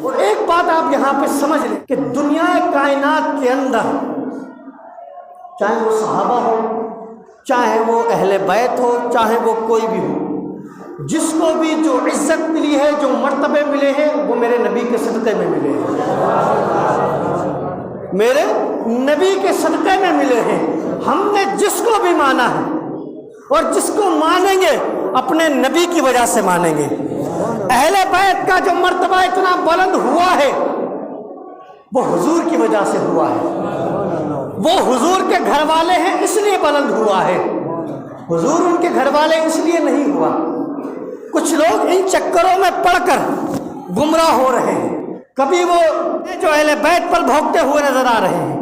اور ایک بات آپ یہاں پہ سمجھ لیں کہ دنیا کائنات کے اندر چاہے وہ صحابہ ہو، چاہے وہ اہل بیت ہو، چاہے وہ کوئی بھی ہو، جس کو بھی جو عزت ملی ہے، جو مرتبے ملے ہیں، وہ میرے نبی کے صدقے میں ملے ہیں، میرے نبی کے صدقے میں ملے ہیں۔ ہم نے جس کو بھی مانا ہے اور جس کو مانیں گے اپنے نبی کی وجہ سے مانیں گے۔ اہل بیت کا جو مرتبہ اتنا بلند ہوا ہے وہ حضور کی وجہ سے ہوا ہے، وہ حضور کے گھر والے ہیں اس لیے بلند ہوا ہے، حضور ان کے گھر والے اس لیے نہیں ہوا۔ کچھ لوگ ان چکروں میں پڑ کر گمراہ ہو رہے ہیں، کبھی وہ جو اہل بیت پر بھونکتے ہوئے نظر آ رہے ہیں،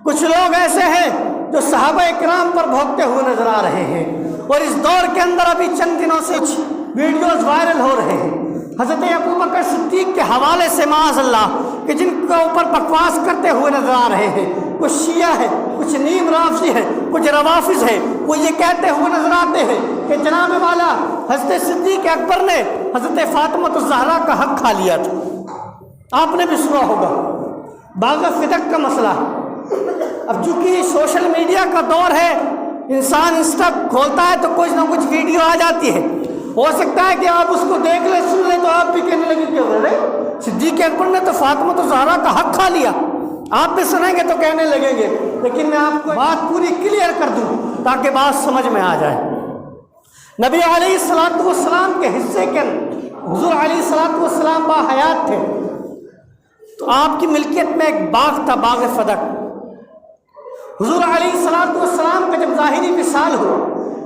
کچھ لوگ ایسے ہیں جو صحابہ اکرام پر بھونکتے ہوئے نظر آ رہے ہیں، اور اس دور کے اندر ابھی چند دنوں سے ویڈیوز وائرل ہو رہے ہیں حضرت ابوبکر صدیق کے حوالے سے، معاذ اللہ، کہ جن کے اوپر بکواس کرتے ہوئے نظر آ رہے ہیں۔ کچھ شیعہ ہے، کچھ نیم رافضی ہے، کچھ روافظ ہے، وہ یہ کہتے ہوئے نظر آتے ہیں کہ جناب والا حضرت صدیق اکبر نے حضرت فاطمہ الزہرا کا حق کھا لیا تھا۔ آپ نے بھی سنا ہوگا باغ فدق کا مسئلہ۔ اب چونکہ سوشل میڈیا کا دور ہے، انسان انسٹا کھولتا ہے تو کچھ نہ کچھ ویڈیو آ جاتی ہے، ہو سکتا ہے کہ آپ اس کو دیکھ لیں، سن لیں، تو آپ بھی کہنے لگے کہ ارے صدیق اکبر نے تو فاطمہ الزہرا کا حق کھا لیا۔ آپ بھی سنیں گے تو کہنے لگیں گے، لیکن میں آپ کو بات پوری کلیئر کر دوں تاکہ بات سمجھ میں آ جائے۔ نبی علیہ الصلوۃ والسلام کے حصے کے حضور علیہ الصلوۃ والسلام با حیات تھے، تو آپ کی ملکیت میں ایک باغ تھا، باغ فدق۔ حضور علیہ الصلوۃ والسلام کا جب ظاہری وصال ہوا،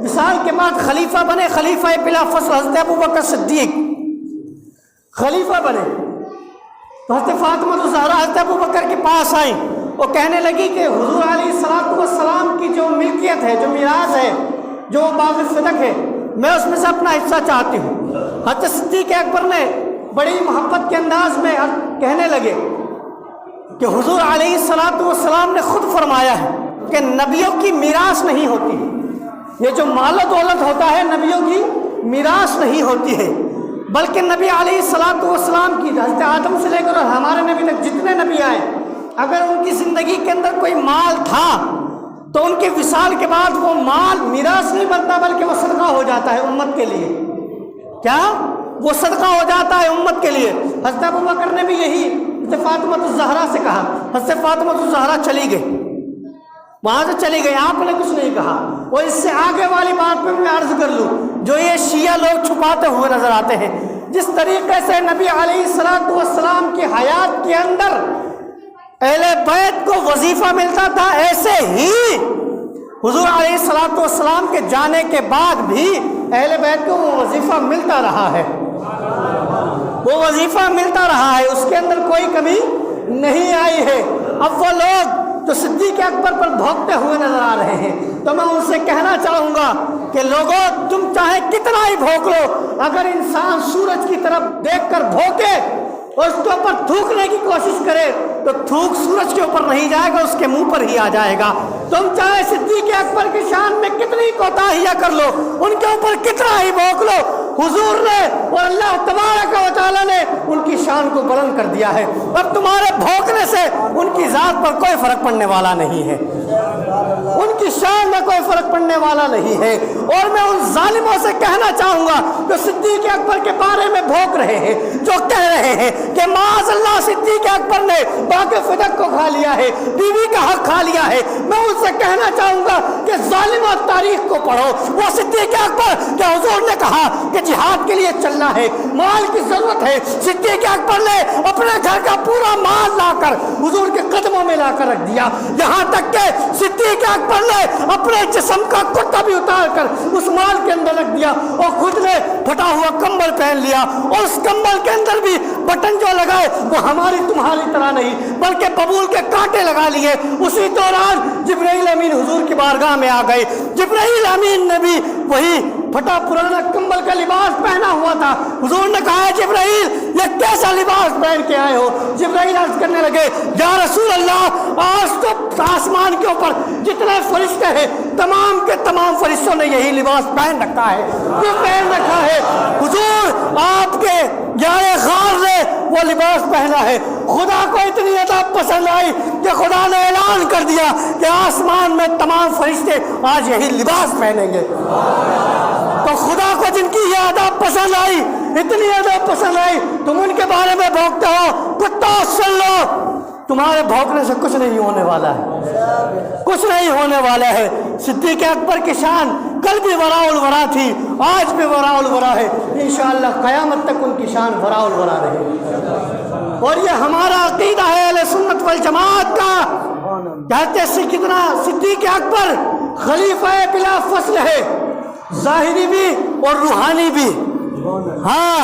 وصال کے بعد خلیفہ بنے، خلیفہ بلا فصل حضرت ابوبکر صدیق خلیفہ بنے، تو حضرت فاطمہ الزہرا حضرت ابوبکر کے پاس آئیں، وہ کہنے لگی کہ حضور علیہ الصلوۃ والسلام کی جو ملکیت ہے، جو میراث ہے، جو باغ فدق ہے، میں اس میں سے اپنا حصہ چاہتی ہوں۔ حضرت صدیق اکبر نے بڑی محبت کے انداز میں کہنے لگے کہ حضور علیہ الصلوۃ والسلام نے خود فرمایا ہے کہ نبیوں کی میراث نہیں ہوتی، یہ جو مال و دولت ہوتا ہے نبیوں کی میراث نہیں ہوتی ہے، بلکہ نبی علیہ الصلوۃ والسلام کی حضرت آدم سے لے کر ہمارے نبی تک جتنے نبی آئے، اگر ان کی زندگی کے اندر کوئی مال تھا تو ان کے وصال کے بعد وہ مال میراث نہیں بنتا، بلکہ وہ صدقہ ہو جاتا ہے امت کے لیے۔ کیا؟ وہ صدقہ ہو جاتا ہے امت کے لیے۔ حضرت ابوبکر نے بھی یہی حضرت فاطمہ الزہرا سے کہا، حضرت فاطمہ الزہرا چلی گئی، وہاں سے چلی گئی، آپ نے کچھ نہیں کہا۔ اور اس سے آگے والی بات پہ میں عرض کر لوں، جو یہ شیعہ لوگ چھپاتے ہوئے نظر آتے ہیں، جس طریقے سے نبی علیہ الصلوۃ والسلام کی حیات کے اندر اہل بیت کو وظیفہ ملتا تھا، ایسے ہی حضور علیہ الصلوۃ والسلام کے جانے کے بعد بھی اہل بیت کو وہ وظیفہ ملتا رہا ہے، وہ وظیفہ ملتا رہا ہے، اس کے اندر کوئی کمی نہیں آئی ہے۔ اب وہ لوگ جو صدیق اکبر پر بھونکتے ہوئے نظر آ رہے ہیں، تو میں ان سے کہنا چاہوں گا کہ لوگوں، تم چاہے کتنا ہی بھونک لو، اگر انسان سورج کی طرف دیکھ کر بھونکے اور اس کے اوپر تھوکنے کی کوشش کرے تو تھوک سورج کے اوپر نہیں جائے گا، اس کے منہ پر ہی آ جائے گا۔ تم چاہے صدیق اکبر کی شان میں کتنی کوتاہیاں کر لو، ان کے اوپر کتنا ہی بھونک لو، حضور نے اور اللہ تبارک و تعالیٰ نے ان کی شان کو بلند کر دیا ہے۔ اب تمہارے بھونکنے سے ان کی ذات پر کوئی فرق پڑنے والا نہیں ہے، ان کی شان میں کوئی فرق پڑنے والا نہیں ہے۔ اور میں ان ظالموں سے کہنا چاہوں گا جو صدیق اکبر کے بارے میں بھونک رہے ہیں، جو کہہ رہے ہیں کہ معاذ اللہ صدیق اکبر نے باغ فدق کو کھا لیا ہے، بیوی کا حق کھا لیا ہے، میں ان سے کہنا چاہوں گا کہ ظالموں تاریخ کو پڑھو۔ وہ صدیق اکبر کہ حضور نے کہا کہ جہاد کے لیے چلنا ہے، مال کی ضرورت ہے، صدیق اکبر نے اپنے گھر کا پورا مال لا کر حضور کے قدموں میں لا کر رکھ دیا، یہاں تک کہ صدیق اکبر نے اپنے جسم کا کرتا بھی اتار کر اس مال کے اندر رکھ دیا، اور خود نے پھٹا ہوا کمبل پہن لیا، اور اس کمبل کے اندر بھی بٹن جو لگائے وہ ہماری تمہاری طرح نہیں بلکہ ببول کے کانٹے لگا لیے۔ اسی دوران جبرائیل امین حضور کی بارگاہ میں آ گئے، جبرائیل امین نے بھی وہی پھٹا پرانا کمبل کا لباس پہنا ہوا تھا. حضور نے کہا جبرائیل یہ کیسا لباس پہن کے آئے ہو؟ جبرائیل عرض کرنے لگے یا رسول اللہ آج تو آسمان کے اوپر جتنے فرشتے ہیں تمام کے تمام فرشتوں نے یہی لباس پہن رکھا ہے. کیوں پہن رکھا ہے؟ حضور آپ کے یارے غار نے وہ لباس پہنا ہے. خدا کو اتنی عطا پسند آئی کہ خدا نے اعلان کر دیا کہ آسمان میں تمام فرشتے آج یہی لباس پہنیں گے. تو خدا کو جن کی یہ عطا پسند آئی, اتنی عطا پسند آئی, تم ان کے بارے میں بھونکتے ہو. کتا سن لو, تمہارے بھونکنے سے کچھ نہیں ہونے والا ہے, کچھ نہیں ہونے والا ہے. صدیق اکبر کی شان کل بھی وراء الورا تھی, آج بھی وراء الورا ہے. انشاءاللہ قیامت تک ان کی شان وراء الورا رہے. اور یہ ہمارا عقیدہ ہے اہل سنت والجماعت کا. کہتے ہیں کتنا صدیق اکبر خلیفہ بلا فصل ہے, ظاہری بھی اور روحانی بھی. ہاں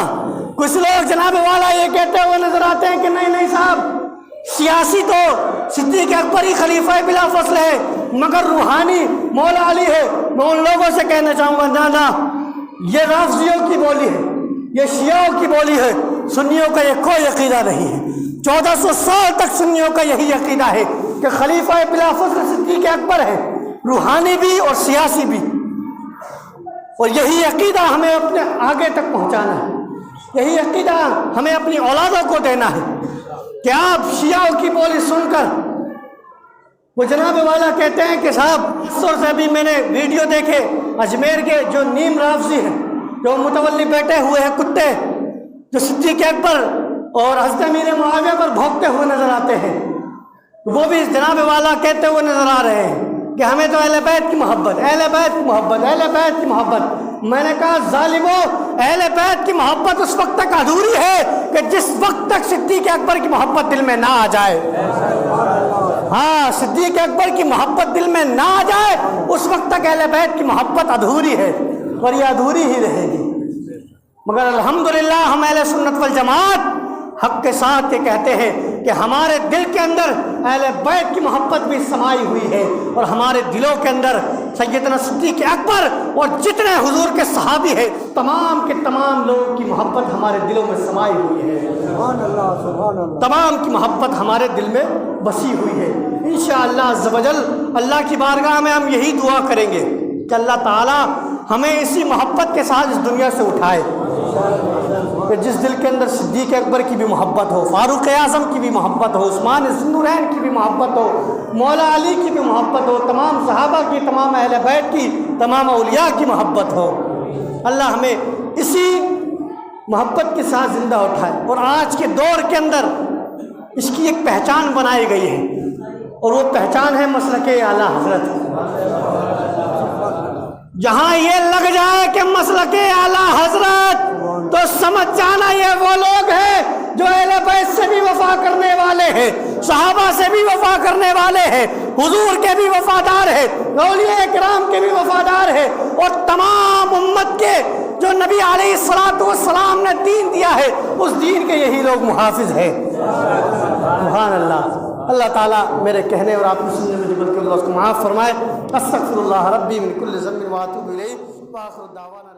کچھ لوگ جناب والا یہ کہتے ہوئے نظر آتے ہیں کہ نہیں صاحب, سیاسی تو صدیق اکبر ہی خلیفہ بلا فصل ہے مگر روحانی مولا علی ہے. میں ان لوگوں سے کہنا چاہوں گا نہ, یہ رافضیوں کی بولی ہے, یہ شیعوں کی بولی ہے. سنیوں کا یہ کوئی عقیدہ نہیں ہے. 1400 سال تک سنیوں کا یہی عقیدہ ہے کہ خلیفہ بلا فصل صدیق اکبر ہے, روحانی بھی اور سیاسی بھی. اور یہی عقیدہ ہمیں اپنے آگے تک پہنچانا ہے, یہی عقیدہ ہمیں اپنی اولادوں کو دینا ہے. کہ آپ شیعوں کی بولی سن کر وہ جناب والا کہتے ہیں کہ صاحب سر سے بھی میں نے ویڈیو دیکھے اجمیر کے جو نیم رافضی ہیں, جو متولی بیٹھے ہوئے ہیں کتے, جو صدیق اکبر اور حضرت امیر معاویہ پر بھونکتے ہوئے نظر آتے ہیں, وہ بھی جناب والا کہتے ہوئے نظر آ رہے ہیں کہ ہمیں تو اہل بیت کی محبت, اہل بیت کی محبت, اہل بیت کی محبت. میں نے کہا ظالمو, اہل بیت کی محبت اس وقت تک ادھوری ہے کہ جس وقت تک صدیق اکبر کی محبت دل میں نہ آ جائے. ہاں صدیق اکبر کی محبت دل میں نہ آ جائے اس وقت تک اہل بیت کی محبت ادھوری ہے, اور یہ ادھوری ہی رہے گی. مگر الحمدللہ ہم اہل سنت والجماعت حق کے ساتھ یہ کہتے ہیں کہ ہمارے دل کے اندر اہل بیت کی محبت بھی سمائی ہوئی ہے, اور ہمارے دلوں کے اندر سیدنا صدیق اکبر اور جتنے حضور کے صحابی ہیں تمام کے تمام لوگوں کی محبت ہمارے دلوں میں سمائی ہوئی ہے. سبحان اللہ, سبحان اللہ. تمام کی محبت ہمارے دل میں بسی ہوئی ہے. انشاءاللہ عز و جل اللہ کی بارگاہ میں ہم یہی دعا کریں گے کہ اللہ تعالی ہمیں اسی محبت کے ساتھ اس دنیا سے اٹھائے کہ جس دل کے اندر صدیق اکبر کی بھی محبت ہو, فاروق اعظم کی بھی محبت ہو, عثمان ذی النورین کی بھی محبت ہو, مولا علی کی بھی محبت ہو, تمام صحابہ کی, تمام اہل بیت کی, تمام اولیاء کی محبت ہو. اللہ ہمیں اسی محبت کے ساتھ زندہ اٹھائے. اور آج کے دور کے اندر اس کی ایک پہچان بنائی گئی ہے, اور وہ پہچان ہے مسلک اعلیٰ حضرت. جہاں یہ لگ جائے کہ مسلک اعلیٰ حضرت, تو سمجھ جانا یہ وہ لوگ ہیں جو اہل بیت سے بھی وفا کرنے والے ہیں, صحابہ سے بھی وفا کرنے والے ہیں, حضور کے بھی وفادار ہیں, اولیاء کرام کے بھی وفادار ہیں, اور تمام امت کے جو نبی علیہ الصلوۃ والسلام نے دین دیا ہے اس دین کے یہی لوگ محافظ ہیں. سبحان اللہ. اللہ تعالیٰ میرے کہنے اور آپ کی سننے میں جو بلکہ اللہ اس کو معاف فرمائے. استغفر اللہ ربی من کل ذنب واتوب الیہ. وآخر دعوانا